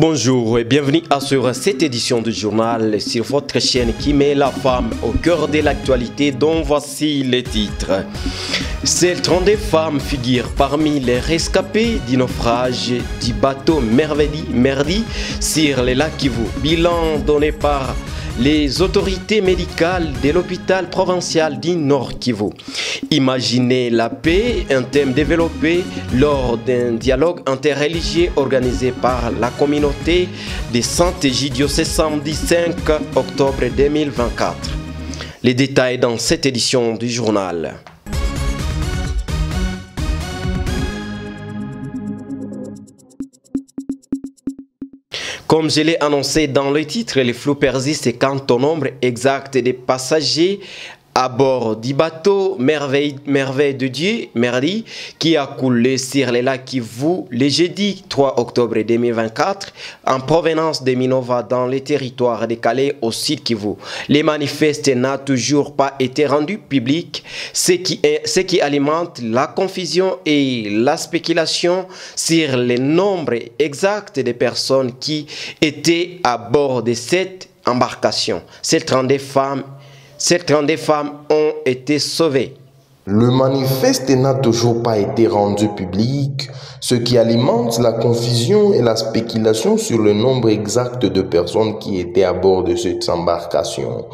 Bonjour et bienvenue sur cette édition du journal sur votre chaîne qui met la femme au cœur de l'actualité, dont voici les titres. Ces 32 femmes figurent parmi les rescapés du naufrage du bateau Merdi sur le lac Kivu. Bilan donné par les autorités médicales de l'hôpital provincial du Nord Kivu. Imaginez la paix, un thème développé lors d'un dialogue interreligieux organisé par la communauté de Saint-Egidio ce samedi 5 octobre 2024. Les détails dans cette édition du journal. Comme je l'ai annoncé dans le titre, le flou persiste quant au nombre exact des passagers à bord du bateau Merveille de Dieu, Merdi, qui a coulé sur le lac Kivu le jeudi 3 octobre 2024 en provenance de Minova dans le territoire de Calais au sud Kivu. Les manifestes n'ont toujours pas été rendus publics, ce qui alimente la confusion et la spéculation sur le nombre exact de personnes qui étaient à bord de cette embarcation. Ces 32 femmes ont été sauvées. Le manifeste n'a toujours pas été rendu public, ce qui alimente la confusion et la spéculation sur le nombre exact de personnes qui étaient à bord de cette embarcation.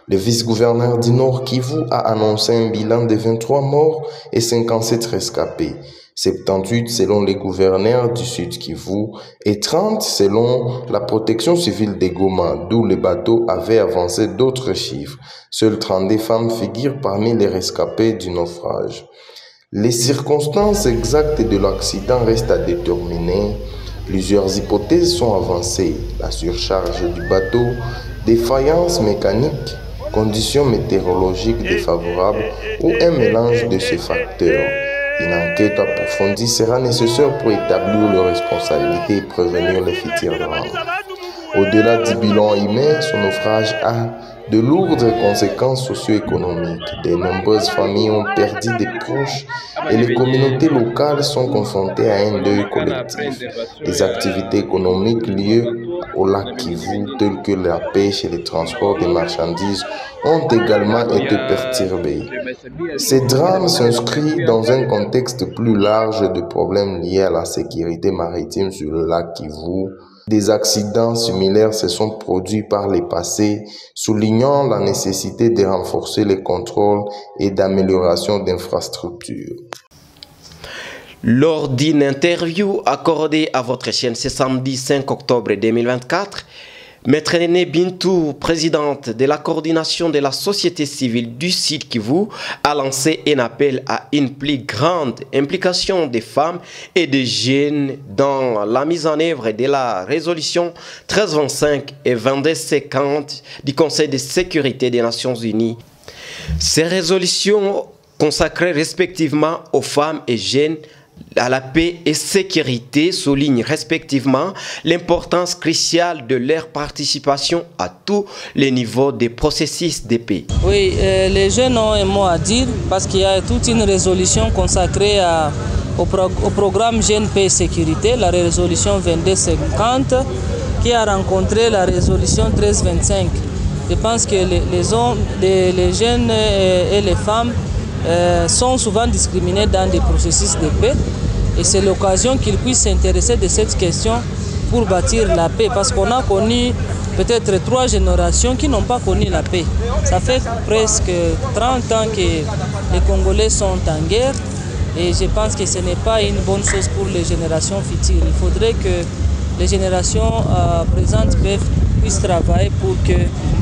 Le vice-gouverneur du Nord Kivu a annoncé un bilan de 23 morts et 57 rescapés. 78 selon les gouverneurs du Sud Kivu et 30 selon la protection civile de Goma, d'où le bateau avait avancé d'autres chiffres. Seules 32 femmes figurent parmi les rescapés du naufrage. Les circonstances exactes de l'accident restent à déterminer. Plusieurs hypothèses sont avancées: la surcharge du bateau, défaillance mécanique, conditions météorologiques défavorables ou un mélange de ces facteurs. Une enquête approfondie sera nécessaire pour établir leurs responsabilités et prévenir les futurs drames. Au-delà du bilan humain, son naufrage a de lourdes conséquences socio-économiques. De nombreuses familles ont perdu des proches et les communautés locales sont confrontées à un deuil collectif. Les activités économiques liées au lac Kivu, telles que la pêche et le transport des marchandises, ont également été perturbées. Ces drames s'inscrivent dans un contexte plus large de problèmes liés à la sécurité maritime sur le lac Kivu. Des accidents similaires se sont produits par le passé, soulignant la nécessité de renforcer les contrôles et d'amélioration d'infrastructures. Lors d'une interview accordée à votre chaîne ce samedi 5 octobre 2024, Maître Néné Bintou, présidente de la coordination de la société civile du Sud Kivu, a lancé un appel à une plus grande implication des femmes et des jeunes dans la mise en œuvre de la résolution 1325 et 2250 du Conseil de sécurité des Nations Unies. Ces résolutions consacrées respectivement aux femmes et jeunes à la paix et sécurité soulignent respectivement l'importance cruciale de leur participation à tous les niveaux des processus de paix. Oui, les jeunes ont un mot à dire parce qu'il y a toute une résolution consacrée au programme Jeunes, Paix et Sécurité, la résolution 2250 qui a rencontré la résolution 1325. Je pense que les jeunes et les femmes sont souvent discriminés dans des processus de paix et c'est l'occasion qu'ils puissent s'intéresser de cette question pour bâtir la paix, parce qu'on a connu peut-être 3 générations qui n'ont pas connu la paix. Ça fait presque 30 ans que les Congolais sont en guerre et je pense que ce n'est pas une bonne chose pour les générations futures. Il faudrait que les générations présentes puissent travailler pour que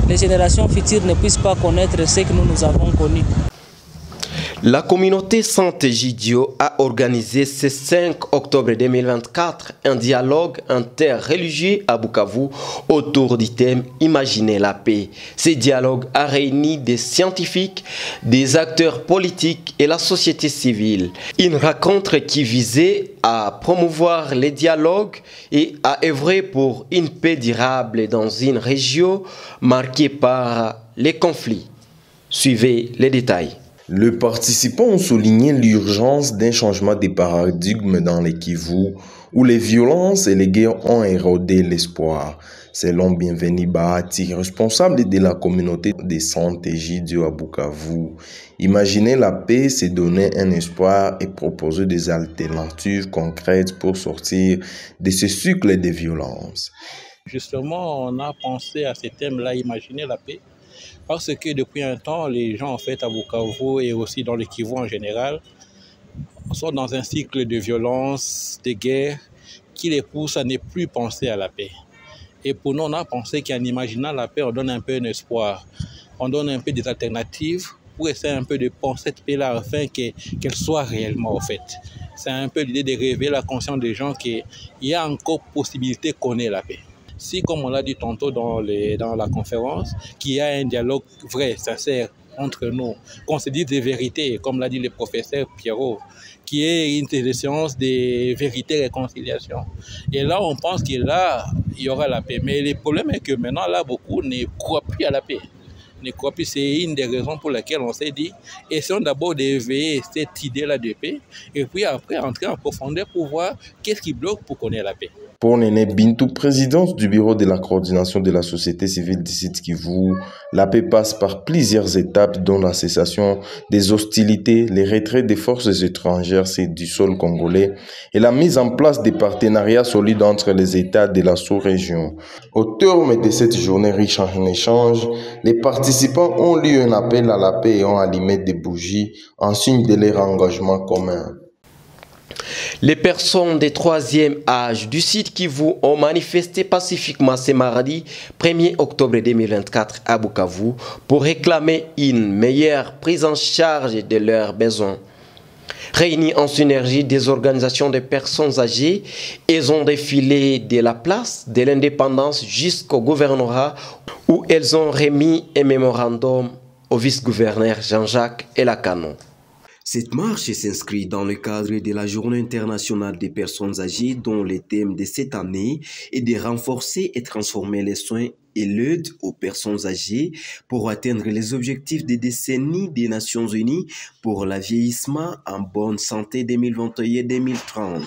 les générations futures ne puissent pas connaître ce que nous avons connu. La communauté Saint-Egidio a organisé ce 5 octobre 2024 un dialogue interreligieux à Bukavu autour du thème « Imaginez la paix ». Ce dialogue a réuni des scientifiques, des acteurs politiques et la société civile. Une rencontre qui visait à promouvoir les dialogues et à œuvrer pour une paix durable dans une région marquée par les conflits. Suivez les détails. Les participants ont souligné l'urgence d'un changement de paradigme dans les Kivu, où les violences et les guerres ont érodé l'espoir. Selon Bienvenu Bahati, responsable de la communauté de Santé-Jidio à Bukavu, imaginer la paix, c'est donner un espoir et proposer des alternatives concrètes pour sortir de ce cycle de violence. Justement, on a pensé à ce thème-là, imaginer la paix, parce que depuis un temps, les gens en fait à Bukavu et aussi dans le Kivu en général sont dans un cycle de violence, de guerre, qui les pousse à ne plus penser à la paix. Et pour nous, on a pensé qu'en imaginant la paix, on donne un peu un espoir, on donne un peu des alternatives pour essayer un peu de penser cette paix-là afin qu'elle soit réellement en fait. C'est un peu l'idée de réveiller la conscience des gens qu'il y a encore possibilité qu'on ait la paix. Si, comme on l'a dit tantôt dans la conférence, qu'il y a un dialogue vrai, sincère entre nous, qu'on se dise des vérités, comme l'a dit le professeur Pierrot, qui est une des séances de vérité et réconciliation. Et là, on pense que là, il y aura la paix. Mais le problème est que maintenant, là, beaucoup ne croient plus à la paix. Ne croient plus. C'est une des raisons pour lesquelles on s'est dit, essayons d'abord d'éveiller cette idée-là de paix, et puis après, entrer en profondeur pour voir qu'est-ce qui bloque pour qu'on ait la paix. Pour Néné Bintou, présidente du bureau de la coordination de la société civile du Sud Kivu, la paix passe par plusieurs étapes dont la cessation des hostilités, le retrait des forces étrangères du sol congolais et la mise en place des partenariats solides entre les États de la sous-région. Au terme de cette journée riche en échanges, les participants ont lu un appel à la paix et ont allumé des bougies en signe de leur engagement commun. Les personnes des troisième âge du Sud Kivu ont manifesté pacifiquement ce mardi 1er octobre 2024 à Bukavu pour réclamer une meilleure prise en charge de leurs besoins. Réunis en synergie des organisations de personnes âgées, elles ont défilé de la place de l'indépendance jusqu'au gouvernorat où elles ont remis un mémorandum au vice-gouverneur Jean-Jacques Elakano. Cette marche s'inscrit dans le cadre de la Journée internationale des personnes âgées dont le thème de cette année est de renforcer et transformer les soins et l'aide aux personnes âgées pour atteindre les objectifs des décennies des Nations Unies pour le vieillissement en bonne santé 2021-2030.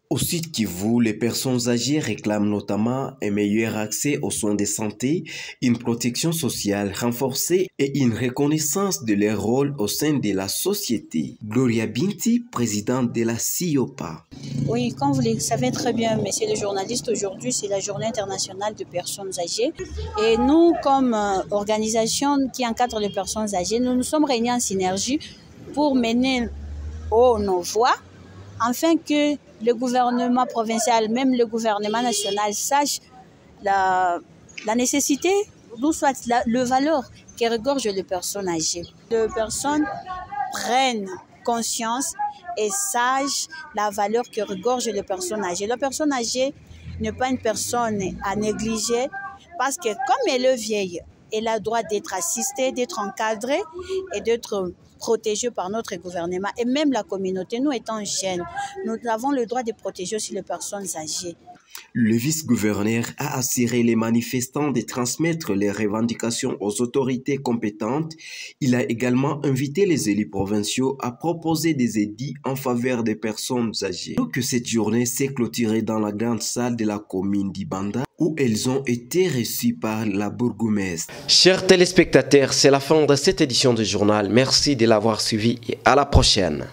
Au Sud Kivu, les personnes âgées réclament notamment un meilleur accès aux soins de santé, une protection sociale renforcée et une reconnaissance de leur rôle au sein de la société. Gloria Binti, présidente de la CIOPA. Oui, comme vous le savez très bien, messieurs les journalistes, aujourd'hui c'est la Journée internationale des personnes âgées. Et nous, comme organisation qui encadre les personnes âgées, nous nous sommes réunis en synergie pour mener haut nos voix, afin que le gouvernement provincial, même le gouvernement national, sache la nécessité, d'où soit le valeur qui regorge les personnes âgées. Les personnes prennent conscience et sachent la valeur que regorge les personnes âgées. La personne âgée n'est pas une personne à négliger parce que comme elle est vieille, elle a le droit d'être assistée, d'être encadrée et d'être protégée par notre gouvernement et même la communauté. Nous étant jeunes, nous avons le droit de protéger aussi les personnes âgées. Le vice-gouverneur a assuré les manifestants de transmettre les revendications aux autorités compétentes. Il a également invité les élus provinciaux à proposer des édits en faveur des personnes âgées. Que cette journée s'est clôturée dans la grande salle de la commune d'Ibanda, où elles ont été reçues par la bourgmestre. Chers téléspectateurs, c'est la fin de cette édition du journal. Merci de l'avoir suivi et à la prochaine.